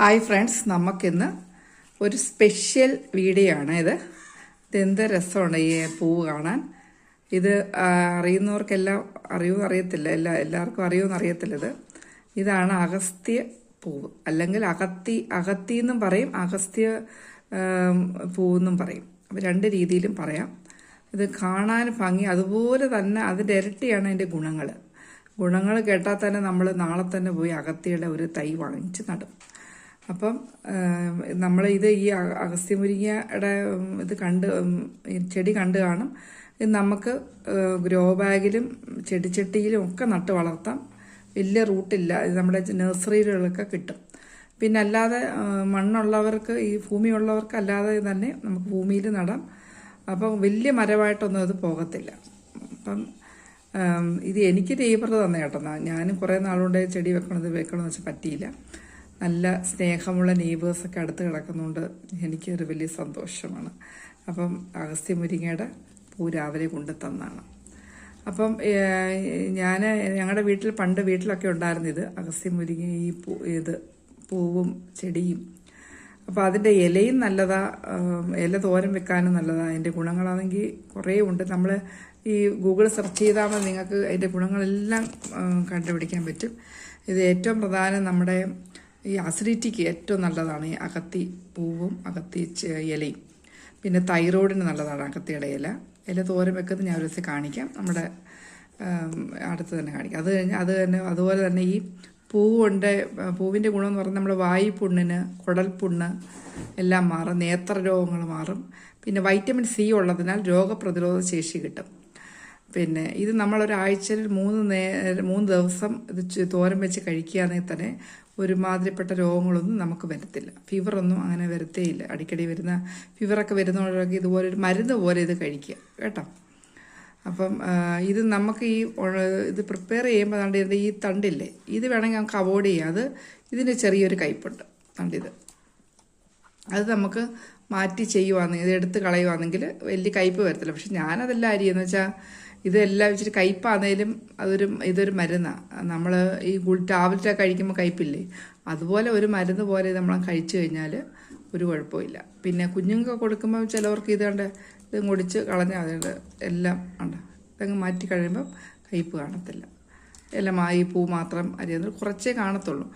Hi friends, നമുക്കിന്ന് ഒരു special video ആണ് ഇതെന്ത് രസമാണ് ഈ പൂവ് കാണാൻ. ഇത് അറിയുന്നവർക്കെല്ലാം അറിയത്തില്ല, എല്ലാവർക്കും അറിയുമെന്ന് അറിയത്തില്ല. ഇതാണ് അഗസ്ത്യ പൂവ്, അല്ലെങ്കിൽ അകത്തി എന്നും പറയും, അഗസ്ത്യ പൂവെന്നും പറയും. അപ്പം രണ്ട് രീതിയിലും പറയാം. ഇത് കാണാൻ ഭംഗി, അതുപോലെ തന്നെ അതിൻ്റെ ഇരട്ടിയാണ് അതിൻ്റെ ഗുണങ്ങൾ കേട്ടാൽ തന്നെ നമ്മൾ നാളെ തന്നെ പോയി അകത്തിയുടെ ഒരു തൈ വാങ്ങിച്ച് നടും. അപ്പം നമ്മൾ ഈ അഗസ്ത്യമുരിങ്ങയുടെ ചെടി കണ്ടു കാണും. ഇത് നമുക്ക് ഗ്രോ ബാഗിലും ചെടിച്ചട്ടിയിലും ഒക്കെ നട്ട് വളർത്താം. വലിയ റൂട്ടില്ല, ഇത് നമ്മുടെ നഴ്സറികളിലൊക്കെ കിട്ടും. പിന്നെ അല്ലാതെ മണ്ണുള്ളവർക്ക്, ഈ ഭൂമിയുള്ളവർക്ക് അല്ലാതെ തന്നെ നമുക്ക് ഭൂമിയിൽ നടാം. അപ്പം വലിയ മരമായിട്ടൊന്നും അത് പോകത്തില്ല. അപ്പം ഇത് എനിക്ക് നെയ്ബർ തന്നെ കേട്ടോ. ഞാനും കുറേ നാളുകൊണ്ട് ചെടി വെക്കണമെന്ന് വെച്ചാൽ പറ്റിയില്ല. നല്ല സ്നേഹമുള്ള നെയ്ബേഴ്സൊക്കെ അടുത്ത് കിടക്കുന്നതുകൊണ്ട് എനിക്കൊരു വലിയ സന്തോഷമാണ്. അപ്പം അഗസ്ത്യ മുരിങ്ങയുടെ പൂ രാവിലെ കൊണ്ട് തന്നാണ്. അപ്പം ഞങ്ങളുടെ വീട്ടിലൊക്കെ ഉണ്ടായിരുന്നു ഇത് അഗസ്ത്യ മുരിങ്ങ, പൂവും ചെടിയും. അപ്പോൾ അതിൻ്റെ ഇലയും നല്ലതാ, ഇല തോരൻ വെക്കാനും നല്ലതാ. അതിൻ്റെ ഗുണങ്ങളാണെങ്കിൽ കുറേ ഉണ്ട്. നമ്മൾ ഈ ഗൂഗിൾ സെർച്ച് ചെയ്താൽ മതി, നിങ്ങൾക്ക് അതിൻ്റെ ഗുണങ്ങളെല്ലാം കണ്ടുപിടിക്കാൻ പറ്റും. ഇത് ഏറ്റവും പ്രധാനം നമ്മുടെ ഈ അസിഡിറ്റിക്ക് ഏറ്റവും നല്ലതാണ് ഈ അകത്തി പൂവും അകത്തി ഇലയും. പിന്നെ തൈറോയിഡിന് നല്ലതാണ് അകത്തിയുടെ ഇല തോരൻ വെക്കുന്നത് ഞാൻ ഒരു ദിവസം കാണിക്കാം, നമ്മുടെ അടുത്ത് തന്നെ കാണിക്കാം. അതുപോലെ തന്നെ ഈ പൂവിൻ്റെ ഗുണമെന്ന് പറഞ്ഞാൽ നമ്മുടെ വായുപുണ്ണിന്, കുടൽപുണ്ണ് എല്ലാം മാറും, നേത്രരോഗങ്ങൾ മാറും. പിന്നെ വൈറ്റമിൻ സി ഉള്ളതിനാൽ രോഗപ്രതിരോധ ശേഷി കിട്ടും. പിന്നെ ഇത് നമ്മളൊരാഴ്ചയിൽ 3 ദിവസം ഇത് തോരൻ വെച്ച് കഴിക്കുകയാണെങ്കിൽ തന്നെ ഒരുമാതിരിപ്പെട്ട രോഗങ്ങളൊന്നും നമുക്ക് വരത്തില്ല. ഫീവറൊന്നും അങ്ങനെ വരത്തേയില്ല. അടിക്കടി വരുന്ന ഫീവറൊക്കെ വരുന്നവരൊക്കെ ഇതുപോലെ ഒരു മരുന്ന് പോലെ ഇത് കഴിക്കുക കേട്ടോ. അപ്പം ഇത് നമുക്ക് ഇത് പ്രിപ്പയർ ചെയ്യുമ്പോൾ ഈ തണ്ടില്ലേ, ഇത് വേണമെങ്കിൽ നമുക്ക് അവോയ്ഡ് ചെയ്യാം. ഇതിൻ്റെ ചെറിയൊരു കയ്പുണ്ട് തണ്ടിത്. അത് നമുക്ക് മാറ്റി ചെയ്യുവാണെങ്കിൽ, ഇത് എടുത്ത് കളയുവാണെങ്കിൽ വലിയ കയ്പ് വരത്തില്ല. പക്ഷെ ഞാനതെല്ലാം അരിയെന്ന് വെച്ചാൽ ഇതെല്ലാം ഇച്ചിരി കയ്പാന്നേലും ഇതൊരു മരുന്നാണ്. നമ്മൾ ഈ ടാബ്ലറ്റൊക്കെ കഴിക്കുമ്പോൾ കയ്പില്ലേ, അതുപോലെ ഒരു മരുന്ന് പോലെ നമ്മൾ കഴിച്ചു കഴിഞ്ഞാൽ ഒരു കുഴപ്പമില്ല. പിന്നെ കുഞ്ഞുങ്ങൾക്ക് കൊടുക്കുമ്പോൾ ചിലവർക്ക് ഇത് മുടിച്ച് കളഞ്ഞാൽ അതുകൊണ്ട് എല്ലാം ഉണ്ട്, ഇതങ്ങ് മാറ്റി കഴിയുമ്പം കയ്പ് കാണത്തില്ല. എല്ലാം ഈ പൂ മാത്രം അരിയുന്നത് കുറച്ചേ കാണത്തുള്ളൂ.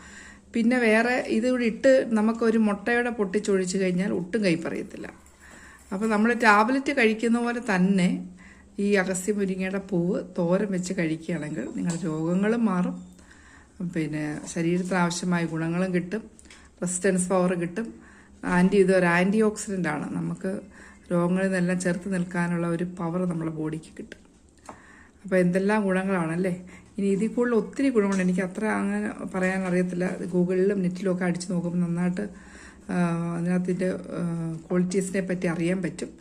പിന്നെ വേറെ ഇതുകൂടി ഇട്ട് നമുക്കൊരു മുട്ടയുടെ പൊട്ടിച്ചൊഴിച്ച് കഴിഞ്ഞാൽ ഒട്ടും കയ്പറിയത്തില്ല. അപ്പോൾ നമ്മൾ ടാബ്ലറ്റ് കഴിക്കുന്ന പോലെ തന്നെ ഈ അഗസ്ത്യ മുരിങ്ങയുടെ പൂവ് തോരൻ വെച്ച് കഴിക്കുകയാണെങ്കിൽ നിങ്ങളുടെ രോഗങ്ങളും മാറും, പിന്നെ ശരീരത്തിന് ആവശ്യമായ ഗുണങ്ങളും കിട്ടും, റെസിസ്റ്റൻസ് പവർ കിട്ടും. ഇതൊരു ആൻറ്റി ഓക്സിഡൻ്റ് ആണ്. നമുക്ക് രോഗങ്ങളിൽ നിന്നെല്ലാം ചെറുത്ത് നിൽക്കാനുള്ള ഒരു പവർ നമ്മുടെ ബോഡിക്ക് കിട്ടും. അപ്പോൾ എന്തെല്ലാം ഗുണങ്ങളാണല്ലേ. ഇനി ഇതിൽ കൂടുതൽ ഒത്തിരി ഗുണങ്ങളുണ്ട്. എനിക്ക് അത്ര അങ്ങനെ പറയാൻ അറിയത്തില്ല. ഗൂഗിളിലും നെറ്റിലും ഒക്കെ അടിച്ച് നോക്കുമ്പോൾ നന്നായിട്ട് അതിനകത്തിൻ്റെ ക്വാളിറ്റീസിനെ പറ്റി അറിയാൻ പറ്റും.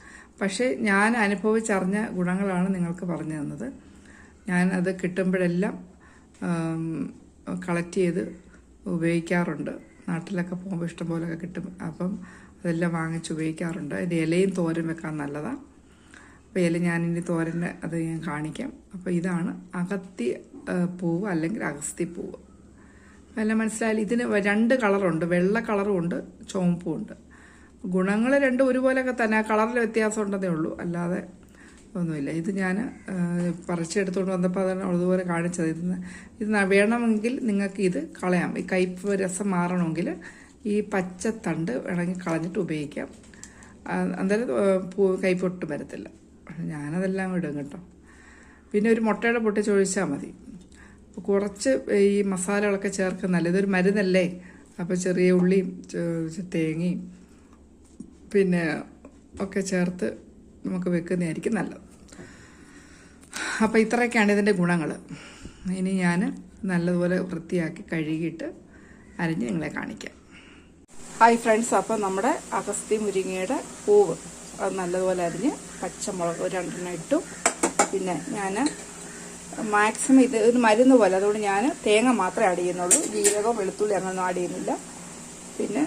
പക്ഷേ ഞാൻ അനുഭവിച്ചറിഞ്ഞ ഗുണങ്ങളാണ് നിങ്ങൾക്ക് പറഞ്ഞു തന്നത്. ഞാൻ അത് കിട്ടുമ്പോഴെല്ലാം കളക്ട് ചെയ്ത് ഉപയോഗിക്കാറുണ്ട്. നാട്ടിലൊക്കെ പോകുമ്പോൾ ഇഷ്ടം പോലെയൊക്കെ കിട്ടും. അപ്പം അതെല്ലാം വാങ്ങിച്ച് ഉപയോഗിക്കാറുണ്ട്. അതിൻ്റെ ഇലയും തോരൻ വെക്കാൻ നല്ലതാണ്. അപ്പോൾ ഇല ഞാനിനി തോരൻ്റെ ഞാൻ കാണിക്കാം. അപ്പോൾ ഇതാണ് അകത്തി പൂവ് അല്ലെങ്കിൽ അഗസ്ത്യപ്പൂവ്. എല്ലാം മനസ്സിലായാലും ഇതിന് 2 കളറുണ്ട്, വെള്ള കളറും ഉണ്ട്, ചുവപ്പും ഉണ്ട്. ഗുണങ്ങൾ രണ്ടും ഒരുപോലെയൊക്കെ തന്നെ, കളറിൽ വ്യത്യാസം ഉണ്ടെന്നേ ഉള്ളൂ, അല്ലാതെ ഒന്നുമില്ല. ഇത് ഞാൻ പറിച്ചെടുത്തുകൊണ്ട് വന്നപ്പോൾ അതാണ് അതുപോലെ കാണിച്ചത്. ഇത് വേണമെങ്കിൽ നിങ്ങൾക്ക് ഇത് കളയാം. ഈ കയ്പ് രസം മാറണമെങ്കിൽ ഈ പച്ചത്തണ്ട് വേണമെങ്കിൽ കളഞ്ഞിട്ട് ഉപയോഗിക്കാം. അന്നേരം കയ്പൊട്ടും വരത്തില്ല. ഞാനതെല്ലാം ഇടും കേട്ടോ. പിന്നെ ഒരു മുട്ടയുടെ പൊട്ടിച്ചൊഴിച്ചാൽ മതി. കുറച്ച് ഈ മസാലകളൊക്കെ ചേർക്കുന്നല്ല, ഇതൊരു മരുന്നല്ലേ. അപ്പോൾ ചെറിയ ഉള്ളിയും തേങ്ങയും പിന്നെ ഒക്കെ ചേർത്ത് നമുക്ക് വെക്കുന്നതായിരിക്കും നല്ലത്. അപ്പോൾ ഇത്രയൊക്കെയാണ് ഇതിൻ്റെ ഗുണങ്ങൾ. ഇനി ഞാൻ നല്ലതുപോലെ വൃത്തിയാക്കി കഴുകിയിട്ട് അരിഞ്ഞ് നിങ്ങളെ കാണിക്കാം. ഹായ് ഫ്രണ്ട്സ്, അപ്പോൾ നമ്മുടെ അഗസ്ത്യ മുരിങ്ങയുടെ പൂവ് അത് നല്ലതുപോലെ അരിഞ്ഞ് പച്ചമുളക് 2 ഇട്ടു. പിന്നെ ഞാൻ മാക്സിമം ഇത് ഒരു മരുന്ന് പോലെ, അതുകൊണ്ട് ഞാൻ തേങ്ങ മാത്രമേ ആഡ് ചെയ്യുന്നുള്ളൂ. ജീരകം വെളുത്തുള്ളി അങ്ങനെയൊന്നും ആഡ് ചെയ്യുന്നില്ല. പിന്നെ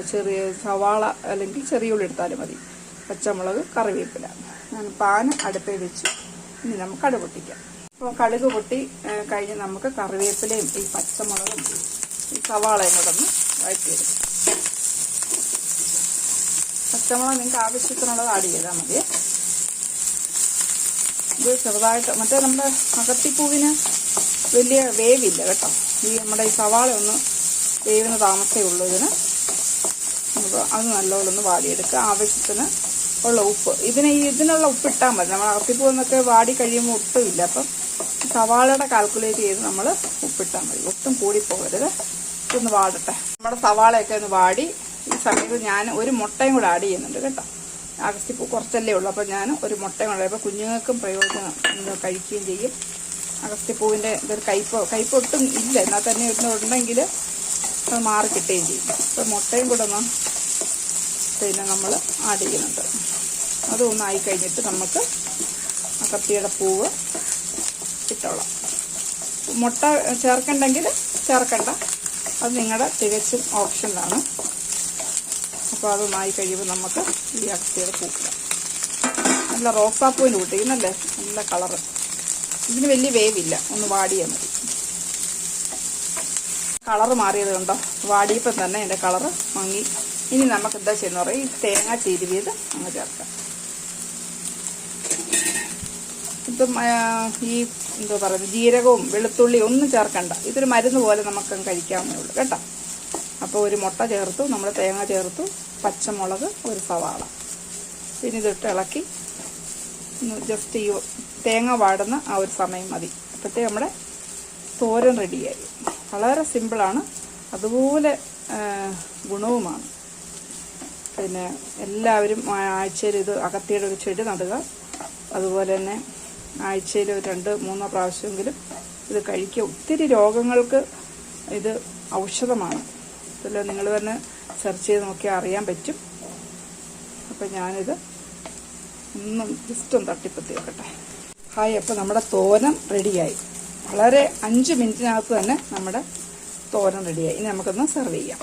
ചെറിയ സവാള അല്ലെങ്കിൽ ചെറിയ ഉള്ളി എടുത്താലും മതി, പച്ചമുളക്, കറിവേപ്പില. ഞാൻ പാൻ അടുപ്പിൽ വെച്ച് ഇനി നമുക്ക് കടുക് പൊട്ടിക്കാം. അപ്പോൾ കടുക് പൊട്ടി കഴിഞ്ഞ് നമുക്ക് കറിവേപ്പിലയും ഈ പച്ചമുളകും ഈ സവാളയും കൂടെ ഒന്ന് വഴറ്റിയെടുക്കാം. പച്ചമുളക് നിങ്ങൾക്ക് ആവശ്യത്തിനുള്ളത് ആഡ് ചെയ്താൽ മതി. ഇത് ചെറുതായിട്ട് മറ്റേ നമ്മുടെ അകത്തിപ്പൂവിന് വലിയ വേവില്ല കേട്ടോ. നമ്മുടെ ഈ സവാള ഒന്ന് വേവിന് താമസമേ ഉള്ളൂ ഇതിന്. അപ്പോൾ അത് നല്ലോണം ഒന്ന് വാടിയെടുക്കുക. ആവശ്യത്തിന് ഉള്ള ഉപ്പ് ഇതിനുള്ള ഉപ്പ് ഇട്ടാൽ മതി. നമ്മൾ അകത്തിപ്പൂവെന്നൊക്കെ വാടി കഴിയുമ്പോൾ ഒട്ടുമില്ല. അപ്പം സവാളയുടെ കാൽക്കുലേറ്റ് ചെയ്ത് നമ്മൾ ഉപ്പിട്ടാൽ മതി. ഒട്ടും കൂടിപ്പോകരുത്. ഇതൊന്ന് വാടട്ടെ. നമ്മുടെ സവാളയൊക്കെ ഒന്ന് വാടി ഈ സമയത്ത് ഞാൻ ഒരു മുട്ടയും കൂടെ ആഡ് ചെയ്യുന്നുണ്ട് കേട്ടോ. അഗസ്തിപ്പൂ കുറച്ചല്ലേ ഉള്ളൂ. അപ്പോൾ ഞാൻ ഒരു മുട്ടയും കൂടെ, അപ്പോൾ കുഞ്ഞുങ്ങൾക്കും പ്രയോജനം കഴിക്കുകയും ചെയ്യും. അഗസ്തിപ്പൂവിൻ്റെ ഇതൊരു കയ്പൊട്ടും ഇല്ല, എന്നാൽ തന്നെ ഉണ്ടെങ്കിൽ അത് മാറി കിട്ടുകയും ചെയ്യും. അപ്പോൾ മുട്ടയും കൂടെ ഒന്ന് പിന്നെ നമ്മൾ ആഡ് ചെയ്യുന്നുണ്ട്. അതൊന്നായി കഴിഞ്ഞിട്ട് നമുക്ക് അകത്തിയുടെ പൂവ് ഇട്ടോളാം. മുട്ട ചേർക്കണ്ടെങ്കിൽ ചേർക്കണ്ട, അത് നിങ്ങളുടെ തികച്ചും ഓപ്ഷനിലാണ്. അപ്പോൾ അതൊന്നായി കഴിയുമ്പോൾ നമുക്ക് ഈ അകത്തിയുടെ പൂക്കിടാം. നല്ല റോസാപ്പൂവിന് കൂട്ടിക്കുന്നല്ലേ, നല്ല കളറ്. ഇതിന് വലിയ വേവില്ല, ഒന്ന് വാടിയാൽ മതി. കളറ് മാറിയത് കണ്ടോ, വാടിയപ്പം തന്നെ എൻ്റെ കളറ് മങ്ങി. ഇനി നമുക്ക് എന്താ ചെയ്യുന്ന പറയും, ഈ തേങ്ങ തിരുവിയത് അങ്ങ് ചേർക്കാം. ഇപ്പം ഈ എന്തോ പറയുന്നത്, ജീരകവും വെളുത്തുള്ളിയും ഒന്നും ചേർക്കണ്ട. ഇതൊരു മരുന്ന് പോലെ നമുക്കങ്ങ് കഴിക്കാവുന്നേ ഉള്ളൂ കേട്ടോ. അപ്പോൾ ഒരു മുട്ട ചേർത്തു, നമ്മൾ തേങ്ങ ചേർത്തു, പച്ചമുളക്, ഒരു സവാള, പിന്നെ ഇതിട്ട് ഇളക്കി ജസ്റ്റ് ഈ തേങ്ങ വാടുന്ന ആ ഒരു സമയം മതി. അപ്പോഴത്തേ നമ്മുടെ തോരൻ റെഡിയായി. വളരെ സിമ്പിളാണ്, അതുപോലെ ഗുണവുമാണ്. പിന്നെ എല്ലാവരും ആഴ്ചയിൽ ഇത് അകത്തിയുടെ ഒരു ചെടി നടുക. അതുപോലെ തന്നെ ആഴ്ചയിൽ 2-3 പ്രാവശ്യമെങ്കിലും ഇത് കഴിക്കുക. ഒത്തിരി രോഗങ്ങൾക്ക് ഇത് ഔഷധമാണ്. ഇതിൽ നിങ്ങൾ തന്നെ സെർച്ച് ചെയ്ത് നോക്കിയാൽ അറിയാൻ പറ്റും. അപ്പം ഞാനിത് ജസ്റ്റ് ഒന്ന് തട്ടിപ്പത്തി വെക്കട്ടെ. ഹായ്, അപ്പോൾ നമ്മുടെ തോരൻ റെഡിയായി. വളരെ 5 മിനിറ്റിനകത്ത് തന്നെ നമ്മുടെ തോരൻ റെഡിയായി. ഇനി നമുക്കൊന്ന് സെർവ് ചെയ്യാം.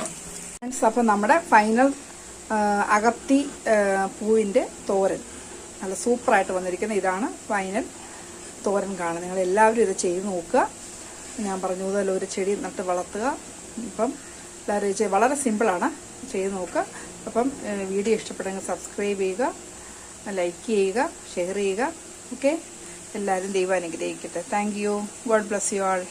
അപ്പം നമ്മുടെ ഫൈനൽ അകത്തി പൂവിൻ്റെ തോരൻ നല്ല സൂപ്പറായിട്ട് വന്നിരിക്കുന്ന ഇതാണ് ഫൈനൽ തോരൻ കാണുക. നിങ്ങൾ എല്ലാവരും ഇത് ചെയ്ത് നോക്കുക. ഞാൻ പറഞ്ഞതുപോലെ ഒരു ചെടി നട്ട് വളർത്തുക. ഇപ്പം എല്ലാവരും വളരെ സിമ്പിളാണ്, ചെയ്ത് നോക്കുക. അപ്പം വീഡിയോ ഇഷ്ടപ്പെട്ടെങ്കിൽ സബ്സ്ക്രൈബ് ചെയ്യുക, ലൈക്ക് ചെയ്യുക, ഷെയർ ചെയ്യുക. ഓക്കെ, എല്ലാവരും ദൈവം അനുഗ്രഹിക്കട്ടെ. Thank you. God bless you all.